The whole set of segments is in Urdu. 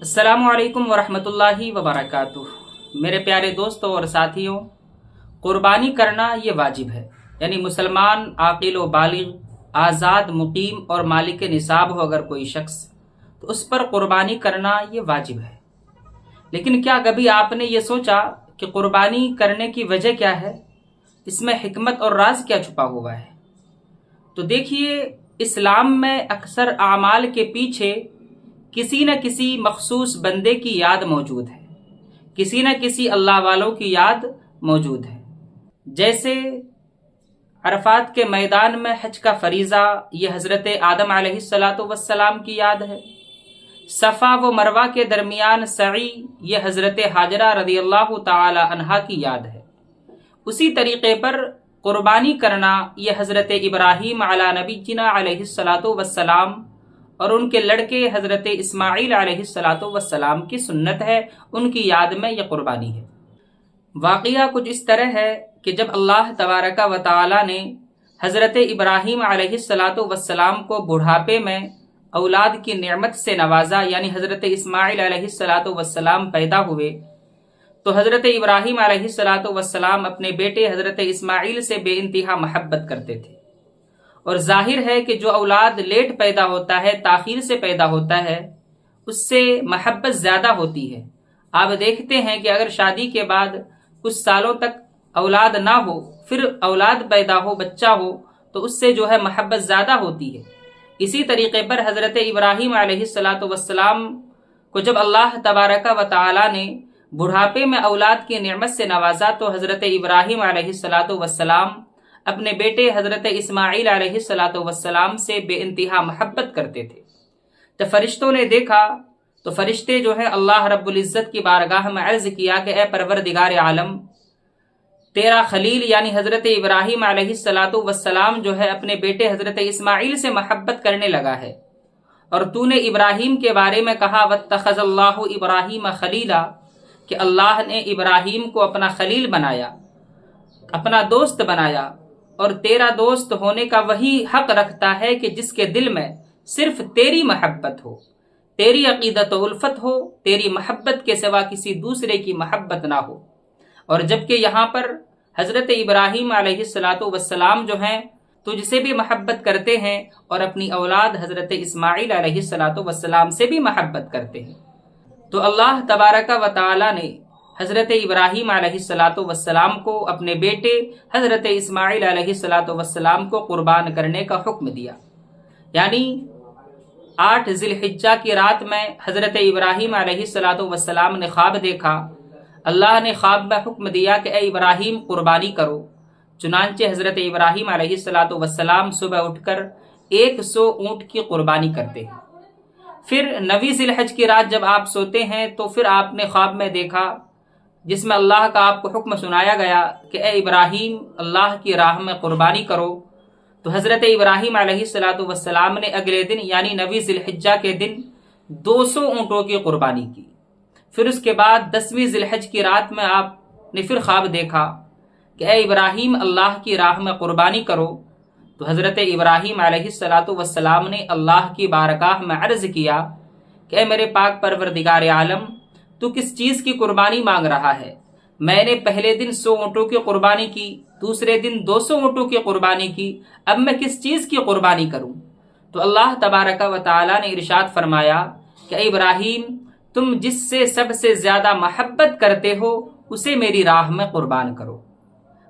السلام علیکم ورحمۃ اللہ وبرکاتہ۔ میرے پیارے دوستوں اور ساتھیوں، قربانی کرنا یہ واجب ہے، یعنی مسلمان عاقل و بالغ، آزاد، مقیم اور مالک نصاب ہو اگر کوئی شخص، تو اس پر قربانی کرنا یہ واجب ہے۔ لیکن کیا کبھی آپ نے یہ سوچا کہ قربانی کرنے کی وجہ کیا ہے؟ اس میں حکمت اور راز کیا چھپا ہوا ہے؟ تو دیکھیے، اسلام میں اکثر اعمال کے پیچھے کسی نہ کسی مخصوص بندے کی یاد موجود ہے، کسی نہ کسی اللہ والوں کی یاد موجود ہے۔ جیسے عرفات کے میدان میں حج کا فریضہ، یہ حضرت آدم علیہ السلام کی یاد ہے۔ صفا و مروہ کے درمیان سعی، یہ حضرت حاجرہ رضی اللہ تعالی عنہا کی یاد ہے۔ اسی طریقے پر قربانی کرنا، یہ حضرت ابراہیم علی نبینا علیہ السلام اور ان کے لڑکے حضرت اسماعیل علیہ السلام کی سنت ہے، ان کی یاد میں یہ قربانی ہے۔ واقعہ کچھ اس طرح ہے کہ جب اللہ تبارک و تعالی نے حضرت ابراہیم علیہ السلام کو بڑھاپے میں اولاد کی نعمت سے نوازا، یعنی حضرت اسماعیل علیہ السلام پیدا ہوئے، تو حضرت ابراہیم علیہ السلام اپنے بیٹے حضرت اسماعیل سے بے انتہا محبت کرتے تھے۔ اور ظاہر ہے کہ جو اولاد لیٹ پیدا ہوتا ہے، تاخیر سے پیدا ہوتا ہے، اس سے محبت زیادہ ہوتی ہے۔ آپ دیکھتے ہیں کہ اگر شادی کے بعد کچھ سالوں تک اولاد نہ ہو، پھر اولاد پیدا ہو، بچہ ہو، تو اس سے جو ہے محبت زیادہ ہوتی ہے۔ اسی طریقے پر حضرت ابراہیم علیہ السلام کو جب اللہ تبارک و تعالی نے بڑھاپے میں اولاد کی نعمت سے نوازا، تو حضرت ابراہیم علیہ السلام اپنے بیٹے حضرت اسماعیل علیہ السلام سے بے انتہا محبت کرتے تھے۔ جب فرشتوں نے دیکھا تو فرشتے جو ہے اللہ رب العزت کی بارگاہ میں عرض کیا کہ اے پروردگار عالم، تیرا خلیل یعنی حضرت ابراہیم علیہ السلام جو ہے اپنے بیٹے حضرت اسماعیل سے محبت کرنے لگا ہے، اور تو نے ابراہیم کے بارے میں کہا واتخذ اللہ ابراہیم خلیلا، کہ اللہ نے ابراہیم کو اپنا خلیل بنایا، اپنا دوست بنایا، اور تیرا دوست ہونے کا وہی حق رکھتا ہے کہ جس کے دل میں صرف تیری محبت ہو، تیری عقیدت و الفت ہو، تیری محبت کے سوا کسی دوسرے کی محبت نہ ہو۔ اور جبکہ یہاں پر حضرت ابراہیم علیہ السلام جو ہیں تجھ سے بھی محبت کرتے ہیں، اور اپنی اولاد حضرت اسماعیل علیہ السلام سے بھی محبت کرتے ہیں۔ تو اللہ تبارک و تعالی نے حضرت ابراہیم علیہ السلام کو اپنے بیٹے حضرت اسماعیل علیہ السلام کو قربان کرنے کا حکم دیا۔ یعنی 8 ذی الحجہ کی رات میں حضرت ابراہیم علیہ السلام نے خواب دیکھا۔ اللہ نے خواب میں حکم دیا کہ اے ابراہیم قربانی کرو۔ چنانچہ حضرت ابراہیم علیہ السلام صبح اٹھ کر 100 اونٹ کی قربانی کرتے ہیں۔ پھر 9 ذی الحجہ کی رات جب آپ سوتے ہیں تو پھر آپ نے خواب میں دیکھا، جس میں اللہ کا آپ کو حکم سنایا گیا کہ اے ابراہیم اللہ کی راہ میں قربانی کرو۔ تو حضرت ابراہیم علیہ السلام نے اگلے دن یعنی 9 ذی الحجہ کے دن 200 اونٹوں کی قربانی کی۔ پھر اس کے بعد 10ویں ذی الحجہ کی رات میں آپ نے پھر خواب دیکھا کہ اے ابراہیم اللہ کی راہ میں قربانی کرو۔ تو حضرت ابراہیم علیہ السلام نے اللہ کی بارگاہ میں عرض کیا کہ اے میرے پاک پروردگار عالم، تو کس چیز کی قربانی مانگ رہا ہے؟ میں نے پہلے دن 100 اونٹوں کی قربانی کی، دوسرے دن 200 اونٹوں کی قربانی کی، اب میں کس چیز کی قربانی کروں؟ تو اللہ تبارک و تعالی نے ارشاد فرمایا کہ اے ابراہیم، تم جس سے سب سے زیادہ محبت کرتے ہو اسے میری راہ میں قربان کرو۔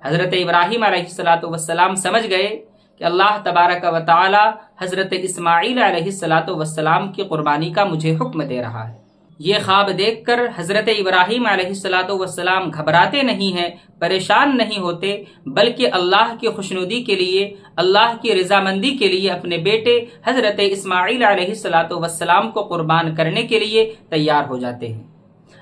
حضرت ابراہیم علیہ السلام سمجھ گئے کہ اللہ تبارک و تعالی حضرت اسماعیل علیہ السلام کی قربانی کا مجھے حکم دے رہا ہے۔ یہ خواب دیکھ کر حضرت ابراہیم علیہ السلام گھبراتے نہیں ہیں، پریشان نہیں ہوتے، بلکہ اللہ کی خوشنودی کے لیے، اللہ کی رضامندی کے لیے اپنے بیٹے حضرت اسماعیل علیہ السلام کو قربان کرنے کے لیے تیار ہو جاتے ہیں۔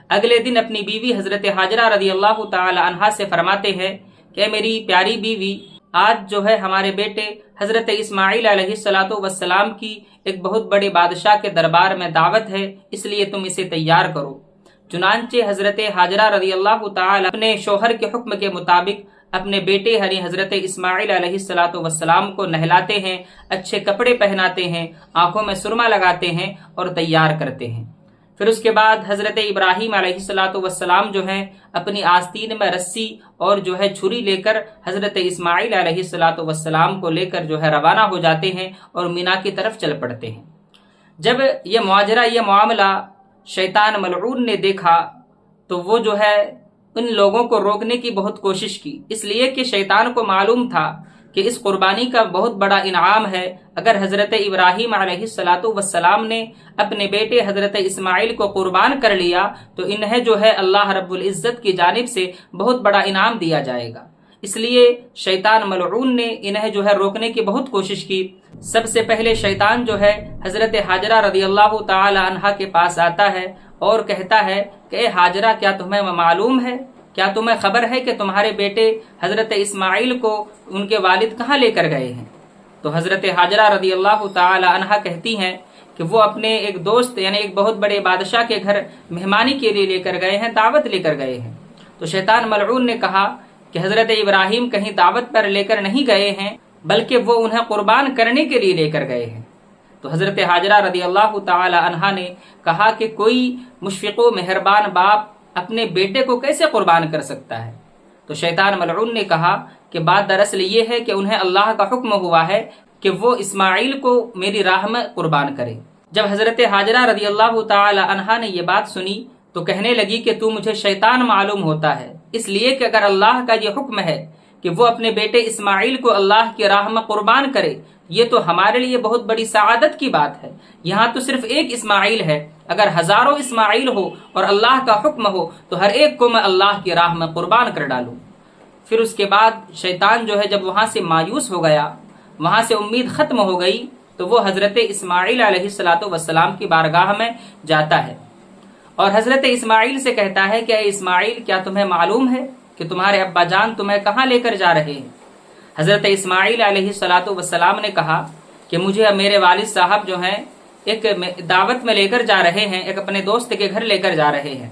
اگلے دن اپنی بیوی حضرت حاجرہ رضی اللہ تعالی عنہا سے فرماتے ہیں کہ میری پیاری بیوی، آج جو ہے ہمارے بیٹے حضرت اسماعیل علیہ السلام کی ایک بہت بڑے بادشاہ کے دربار میں دعوت ہے، اس لیے تم اسے تیار کرو۔ چنانچہ حضرت حاجرہ رضی اللہ تعالی اپنے شوہر کے حکم کے مطابق اپنے بیٹے حضرت اسماعیل علیہ السلام کو نہلاتے ہیں، اچھے کپڑے پہناتے ہیں، آنکھوں میں سرما لگاتے ہیں اور تیار کرتے ہیں۔ پھر اس کے بعد حضرت ابراہیم علیہ جو ہیں اپنی آستین میں رسی اور جو ہے چھری لے کر حضرت اسماعیل علیہ کو لے کر جو ہے روانہ ہو جاتے ہیں اور مینا کی طرف چل پڑتے ہیں۔ جب یہ ماجرا، یہ معاملہ شیطان ملعون نے دیکھا تو وہ جو ہے ان لوگوں کو روکنے کی بہت کوشش کی، اس لیے کہ شیطان کو معلوم تھا کہ اس قربانی کا بہت بڑا انعام ہے۔ اگر حضرت ابراہیم علیہ السلام نے اپنے بیٹے حضرت اسماعیل کو قربان کر لیا تو انہیں جو ہے اللہ رب العزت کی جانب سے بہت بڑا انعام دیا جائے گا۔ اس لیے شیطان ملعون نے انہیں جو ہے روکنے کی بہت کوشش کی۔ سب سے پہلے شیطان جو ہے حضرت حاجرہ رضی اللہ تعالی عنہا کے پاس آتا ہے اور کہتا ہے کہ اے حاجرہ، کیا تمہیں معلوم ہے، کیا تمہیں خبر ہے کہ تمہارے بیٹے حضرت اسماعیل کو ان کے والد کہاں لے کر گئے ہیں؟ تو حضرت حاجرہ رضی اللہ تعالی عنہا کہتی ہیں کہ وہ اپنے ایک دوست یعنی ایک بہت بڑے بادشاہ کے گھر مہمانی کے لیے لے کر گئے ہیں، دعوت لے کر گئے ہیں۔ تو شیطان ملعون نے کہا کہ حضرت ابراہیم کہیں دعوت پر لے کر نہیں گئے ہیں بلکہ وہ انہیں قربان کرنے کے لیے لے کر گئے ہیں۔ تو حضرت حاجرہ رضی اللہ تعالی عنہا نے کہا کہ کوئی مشفق و مہربان باپ اپنے بیٹے کو کیسے قربان کر سکتا ہے؟ تو شیطان ملعون نے کہا کہ بات دراصل یہ ہے کہ انہیں اللہ کا حکم ہوا ہے کہ وہ اسماعیل کو میری راہ میں قربان کرے۔ جب حضرت حاجرہ رضی اللہ تعالی عنہا نے یہ بات سنی تو کہنے لگی کہ تو مجھے شیطان معلوم ہوتا ہے، اس لیے کہ اگر اللہ کا یہ حکم ہے کہ وہ اپنے بیٹے اسماعیل کو اللہ کی راہ میں قربان کرے، یہ تو ہمارے لیے بہت بڑی سعادت کی بات ہے۔ یہاں تو صرف ایک اسماعیل ہے، اگر ہزاروں اسماعیل ہو اور اللہ کا حکم ہو تو ہر ایک کو میں اللہ کی راہ میں قربان کر ڈالوں۔ پھر اس کے بعد شیطان جو ہے جب وہاں سے مایوس ہو گیا، وہاں سے امید ختم ہو گئی، تو وہ حضرت اسماعیل علیہ السلام کی بارگاہ میں جاتا ہے اور حضرت اسماعیل سے کہتا ہے کہ اے اسماعیل، کیا تمہیں معلوم ہے کہ تمہارے ابا جان تمہیں کہاں لے کر جا رہے ہیں؟ حضرت اسماعیل علیہ السلام نے کہا کہ مجھے میرے والد صاحب جو ہیں ایک دعوت میں لے کر جا رہے ہیں، ایک اپنے دوست کے گھر لے کر جا رہے ہیں۔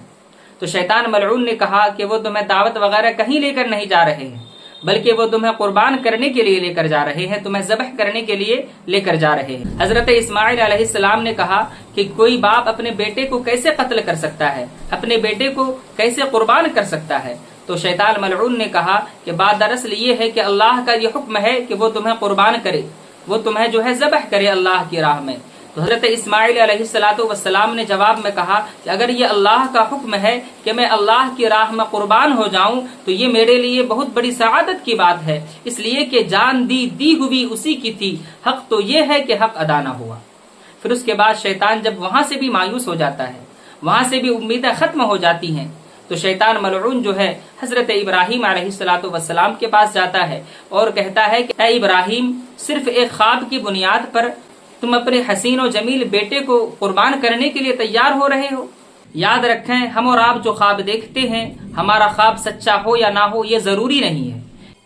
تو شیطان ملعون نے کہا کہ وہ تمہیں دعوت وغیرہ کہیں لے کر نہیں جا رہے ہیں بلکہ وہ تمہیں قربان کرنے کے لیے لے کر جا رہے ہیں، تمہیں ذبح کرنے کے لیے لے کر جا رہے ہیں۔ حضرت اسماعیل علیہ السلام نے کہا کہ کوئی باپ اپنے بیٹے کو کیسے قتل کر سکتا ہے، اپنے بیٹے کو کیسے قربان کر سکتا ہے؟ تو شیطان ملعون نے کہا کہ بات دراصل یہ ہے کہ اللہ کا یہ حکم ہے کہ وہ تمہیں قربان کرے، وہ تمہیں جو ہے ذبح کرے اللہ کی راہ میں۔ تو حضرت اسماعیل علیہ السلام نے جواب میں کہا کہ اگر یہ اللہ کا حکم ہے کہ میں اللہ کی راہ میں قربان ہو جاؤں تو یہ میرے لیے بہت بڑی سعادت کی بات ہے، اس لیے کہ جان دی ہوئی اسی کی تھی، حق تو یہ ہے کہ حق ادا نہ ہوا۔ پھر اس کے بعد شیطان جب وہاں سے بھی مایوس ہو جاتا ہے، وہاں سے بھی امیدیں ختم ہو جاتی ہیں، تو شیطان ملعون جو ہے حضرت ابراہیم علیہ السلام کے پاس جاتا ہے اور کہتا ہے کہ اے ابراہیم، صرف ایک خواب کی بنیاد پر تم اپنے حسین و جمیل بیٹے کو قربان کرنے کے لیے تیار ہو رہے ہو؟ یاد رکھیں، ہم اور آپ جو خواب دیکھتے ہیں، ہمارا خواب سچا ہو یا نہ ہو یہ ضروری نہیں ہے،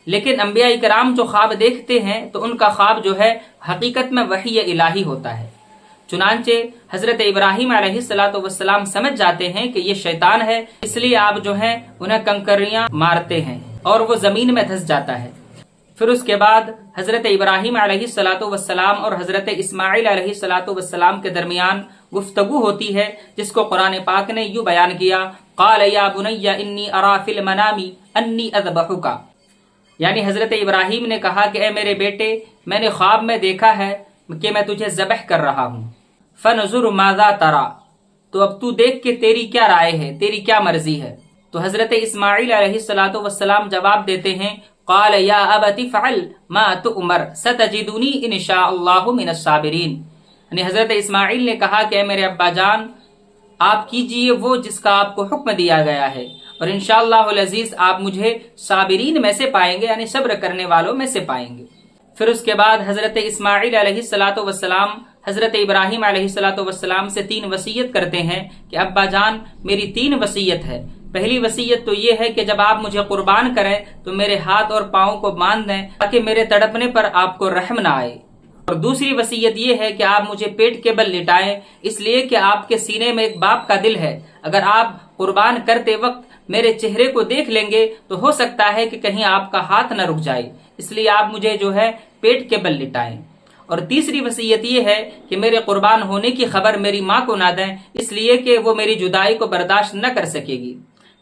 لیکن انبیاء کرام جو خواب دیکھتے ہیں تو ان کا خواب جو ہے حقیقت میں وحی الہی ہوتا ہے۔ چنانچہ حضرت ابراہیم علیہ السلام سمجھ جاتے ہیں کہ یہ شیطان ہے، اس لیے آپ جو ہیں انہیں کنکریاں مارتے ہیں اور وہ زمین میں دھس جاتا ہے۔ پھر اس کے بعد حضرت ابراہیم علیہ السلام اور حضرت اسماعیل علیہ السلام کے درمیان گفتگو ہوتی ہے، جس کو قرآن پاک نے یوں بیان کیا، قال یا بنی انی ارا فی المنام انی اذبحک، یعنی حضرت ابراہیم نے کہا کہ اے میرے بیٹے، میں نے خواب میں دیکھا ہے کہ میں تجھے ذبح کر رہا ہوں، فنظر ماذا ترى، تو اب تو دیکھ کہ تیری کیا رائے ہے، تیری کیا مرضی ہے۔ تو حضرت اسماعیل علیہ السلام جواب دیتے ہیں، قال یا ابت فعل ما تؤمر ستجدنی ان شاء اللہ من الصابرین، یعنی حضرت اسماعیل نے کہا کہ اے میرے ابا جان، آپ کیجئے وہ جس کا آپ کو حکم دیا گیا ہے اور انشاءاللہ العزیز آپ مجھے صابرین میں سے پائیں گے، یعنی صبر کرنے والوں میں سے پائیں گے۔ پھر اس کے بعد حضرت اسماعیل علیہ السلام حضرت ابراہیم علیہ السلام سے 3 وصیت کرتے ہیں کہ ابا جان، میری 3 وصیت ہے۔ پہلی وصیت تو یہ ہے کہ جب آپ مجھے قربان کریں تو میرے ہاتھ اور پاؤں کو باندھ دیں تاکہ میرے تڑپنے پر آپ کو رحم نہ آئے، اور دوسری وصیت یہ ہے کہ آپ مجھے پیٹ کے بل لٹائیں، اس لیے کہ آپ کے سینے میں ایک باپ کا دل ہے، اگر آپ قربان کرتے وقت میرے چہرے کو دیکھ لیں گے تو ہو سکتا ہے کہ کہیں آپ کا ہاتھ نہ رک جائے، اس لیے آپ مجھے جو ہے پیٹ کے بل لٹائیں۔ اور تیسری وصیت یہ ہے کہ میرے قربان ہونے کی خبر میری ماں کو نہ دیں، اس لیے کہ وہ میری جدائی کو برداشت نہ کر سکے گی۔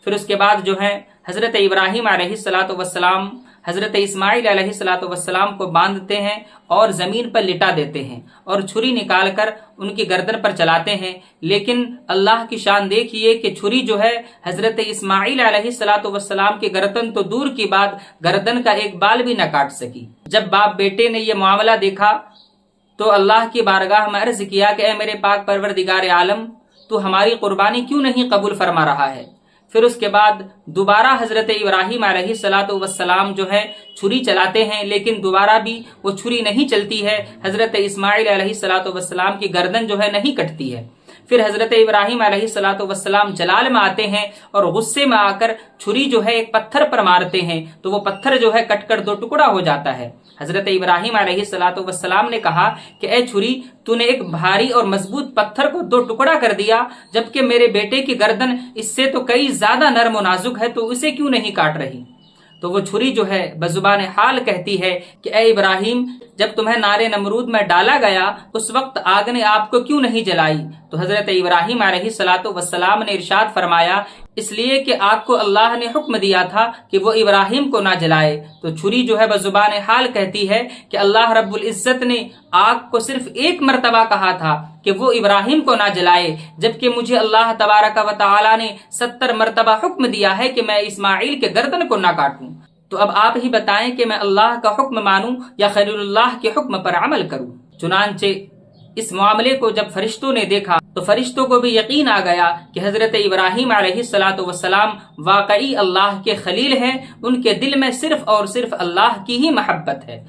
پھر اس کے بعد جو ہے حضرت ابراہیم علیہ السلام حضرت اسماعیل علیہ السلام کو باندھتے ہیں اور زمین پر لٹا دیتے ہیں اور چھری نکال کر ان کی گردن پر چلاتے ہیں، لیکن اللہ کی شان دیکھیے کہ چھری جو ہے حضرت اسماعیل علیہ السلام کی گردن تو دور کی بات، گردن کا ایک بال بھی نہ کاٹ سکی۔ جب باپ بیٹے نے یہ معاملہ دیکھا تو اللہ کی بارگاہ میں عرض کیا کہ اے میرے پاک پروردگار عالم، تو ہماری قربانی کیوں نہیں قبول فرما رہا ہے؟ پھر اس کے بعد دوبارہ حضرت ابراہیم علیہ السلام جو ہے چھری چلاتے ہیں، لیکن دوبارہ بھی وہ چھری نہیں چلتی ہے، حضرت اسماعیل علیہ السلام کی گردن جو ہے نہیں کٹتی ہے۔ پھر حضرت ابراہیم علیہ السلام جلال میں آتے ہیں اور غصے میں آ کر چھری جو ہے ایک پتھر پر مارتے ہیں تو وہ پتھر جو ہے کٹ کر دو ٹکڑا ہو جاتا ہے۔ حضرت ابراہیم علیہ السلام نے کہا کہ اے چھری، تو نے ایک بھاری اور مضبوط پتھر کو دو ٹکڑا کر دیا، جبکہ میرے بیٹے کی گردن اس سے تو کئی زیادہ نرم و نازک ہے، تو اسے کیوں نہیں کاٹ رہی؟ تو وہ چھری جو ہے بزبان حال کہتی ہے کہ اے ابراہیم، جب تمہیں نار نمرود میں ڈالا گیا اس وقت آگ نے آپ کو کیوں نہیں جلائی؟ تو حضرت ابراہیم علیہ السلام نے ارشاد فرمایا، اس لیے کہ آگ کو اللہ نے حکم دیا تھا کہ وہ ابراہیم کو نہ جلائے۔ تو چھری جو ہے بزبان حال کہتی ہے کہ اللہ رب العزت نے آگ کو صرف ایک مرتبہ کہا تھا کہ وہ ابراہیم کو نہ جلائے، جبکہ مجھے اللہ تبارک و تعالی نے 70 مرتبہ حکم دیا ہے کہ میں اسماعیل کے گردن کو نہ کاٹوں۔ تو اب آپ ہی بتائیں کہ میں اللہ کا حکم مانوں یا خلیل اللہ کے حکم پر عمل کروں؟ چنانچہ اس معاملے کو جب فرشتوں نے دیکھا تو فرشتوں کو بھی یقین آ گیا کہ حضرت ابراہیم علیہ السلام واقعی اللہ کے خلیل ہیں، ان کے دل میں صرف اور صرف اللہ کی ہی محبت ہے۔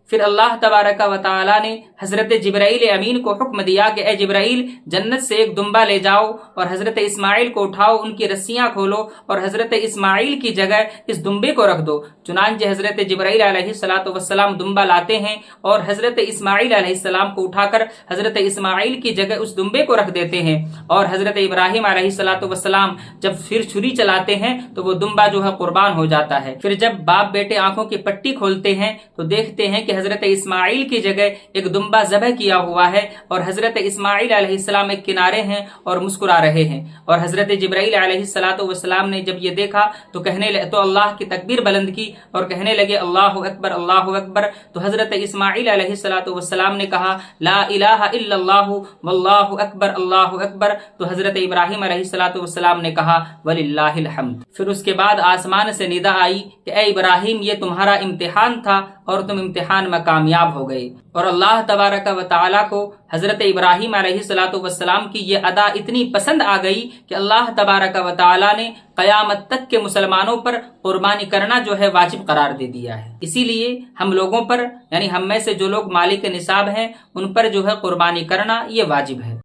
پھر اللہ تبارک و تعالی نے حضرت جبرائیل امین کو حکم دیا کہ اے جبرائیل، جنت سے ایک دمبا لے جاؤ اور حضرت اسماعیل کو اٹھاؤ، ان کی رسیاں کھولو اور حضرت اسماعیل کی جگہ اس دمبے کو رکھ دو۔ چنانچہ حضرت جبرائیل علیہ السلام دمبا لاتے ہیں اور حضرت اسماعیل علیہ السلام کو اٹھا کر حضرت اسماعیل کی جگہ اس دمبے کو رکھ دیتے ہیں، اور حضرت ابراہیم علیہ السلام جب پھر چھری چلاتے ہیں تو وہ دمبا جو ہے قربان ہو جاتا ہے۔ پھر جب باپ بیٹے آنکھوں کی پٹی کھولتے ہیں تو دیکھتے ہیں کہ حضرت اسماعیل کی جگہ ایک دمبا ذبح کیا ہوا ہے، اور حضرت اسماعیل علیہ السلام ایک کنارے ہیں اور مسکرا رہے ہیں۔ اور حضرت جبرائیل علیہ السلام نے جب یہ دیکھا تو اللہ کی تکبیر بلند کی اور کہنے لگے اللہ اکبر اللہ اکبر۔ تو حضرت اسماعیل علیہ السلام نے کہا لا الہ الا اللہ واللہ اکبر اللہ اکبر۔ تو حضرت ابراہیم علیہ السلام نے کہا وللہ الحمد۔ پھر اس کے بعد آسمان سے ندا آئی کہ اے ابراہیم، یہ تمہارا امتحان تھا اور تم امتحان میں کامیاب ہو گئے۔ اور اللہ تبارک و تعالی کو حضرت ابراہیم علیہ السلام کی یہ ادا اتنی پسند آ گئی کہ اللہ تبارک و تعالی نے قیامت تک کے مسلمانوں پر قربانی کرنا جو ہے واجب قرار دے دیا ہے۔ اسی لیے ہم لوگوں پر، یعنی ہم میں سے جو لوگ مالک نصاب ہیں، ان پر جو ہے قربانی کرنا یہ واجب ہے۔